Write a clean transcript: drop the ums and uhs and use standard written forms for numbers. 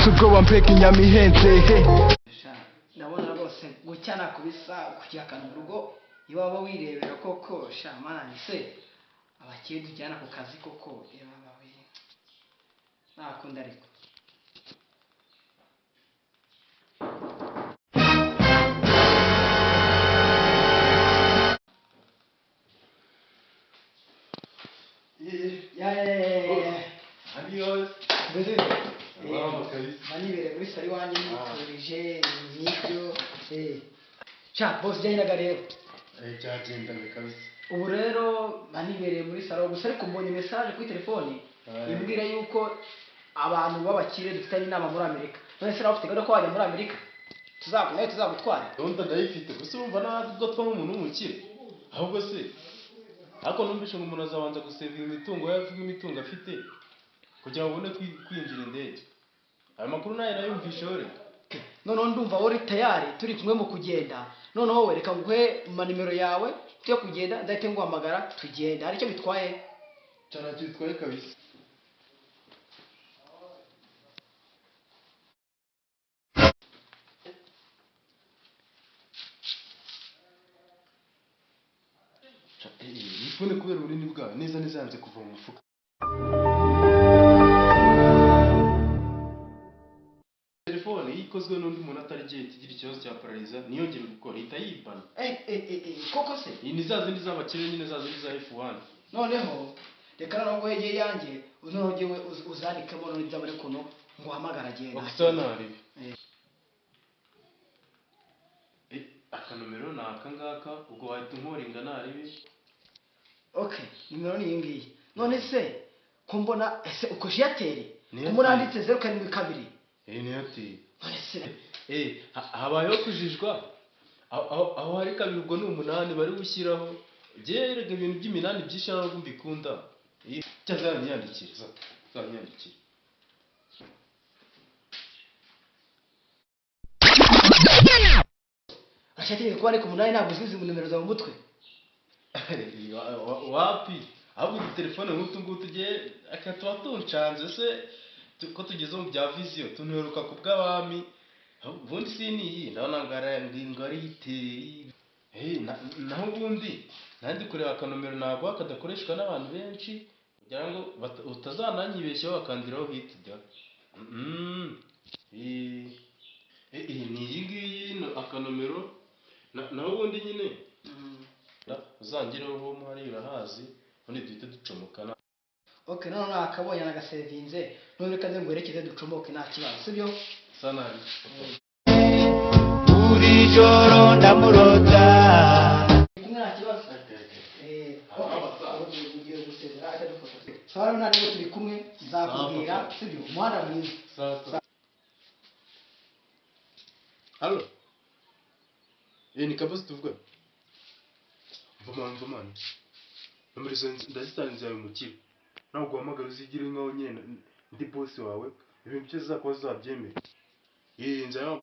ufise ubwoba mpeka inyama ihenze ndabona rwose gucyana kubisa kugira akantu mu rugo iwaba wirebera koko sha mana se abakire tujyana ku kazi koko yabawe nakunda ariko Adios. manibere muri sari wanjye niturije n'ibyo cha boss jyanaga rero Cyagendaga kabisa. ubu rero manibereye muri saro gusa ariko mbonye message kuri telefone imbwira yuko abantu b'abakire dufitanye inama muri Amerika none se rafite gado ko wajya muri Amerika tuzagutwara Gahunda ndayifite gusa urumva ntabwo twa nk'umuntu w'umukire ahubwo se ariko numvishe ngo umuntu azabanza gusevinga imitungo yavuga imitungo afite kugira ngo ubone kwinjira indege aya makuru nayo nayumvishe ore noneho ndumva wowe tayari turi kumwe mu kugenda noneho we reka nguhe manimero yawe tujye kugenda ndahite nguhamagara tugenda hari icyo bitwaye cyane cyitwaye kabisa ifune kubera ubunini bwawe neza yanze kuva mu mufuka telefone yikozwe n'undi muntu atari gihe kigira ikibazo cya parariza niyongere gukora ihita yibana koko se iyi ni za zindi z'abakire nyine za zindi za F1 noneho reka noneho ngo yegeye yanjye noneho ngewe uzandikemo none byabone kuno ngo uhamagara agenda okisanari akanomero ni aka ngaka ubwo wahita unkoringa naribi okay nimero ni iyi ngiyi none se ko mbona ese ukoje Airtel ko handitse 072 ni Airtel none se habayeho kujijwa aho hari kabiri ubwo ni 8 bari gushyiraho gerega ibintu by'iminani byinshi ntabwo mbikunda cyazanyandikira zanyandikira ashatiye kuba ariko umunani ntabwo uzizi mu nimero zawe mu mutwe wapi ahubwo iyi telefone nk'utu ngutu tugiye akatuba tuncanze se ko tugeze mu bya viziyo tunheruka ku bw'abami ubundi siniyi ndabona ngo ari iteri naho ubundi nandi kureba akanomero ntabwo kadakoreshwa n'abantu benshi kugira ngo utazananyibeshyaho bakandiraho hiti jya ni iyi ngiyi akanomero naho ubundi nyine uzangireho uwo muhari urahazi ubundi duhite ducomokana okay none nakabonye nagasevinze none reka nguherekeze ducomoke nta kibazo sibyo sanari buri joro ndamurota nta kibazo ugiye gusezera akadufasha sara nta niba turi kumwe nzakubwira sibyo umuhanda mwiza halo ni kabosi tuvuga mva mani nomero ndazitanze yawe mukire nawe guhamagara uzigire nkaho nyine ndi bosi wawe ibintu byose zakuba zabyemeye nzaya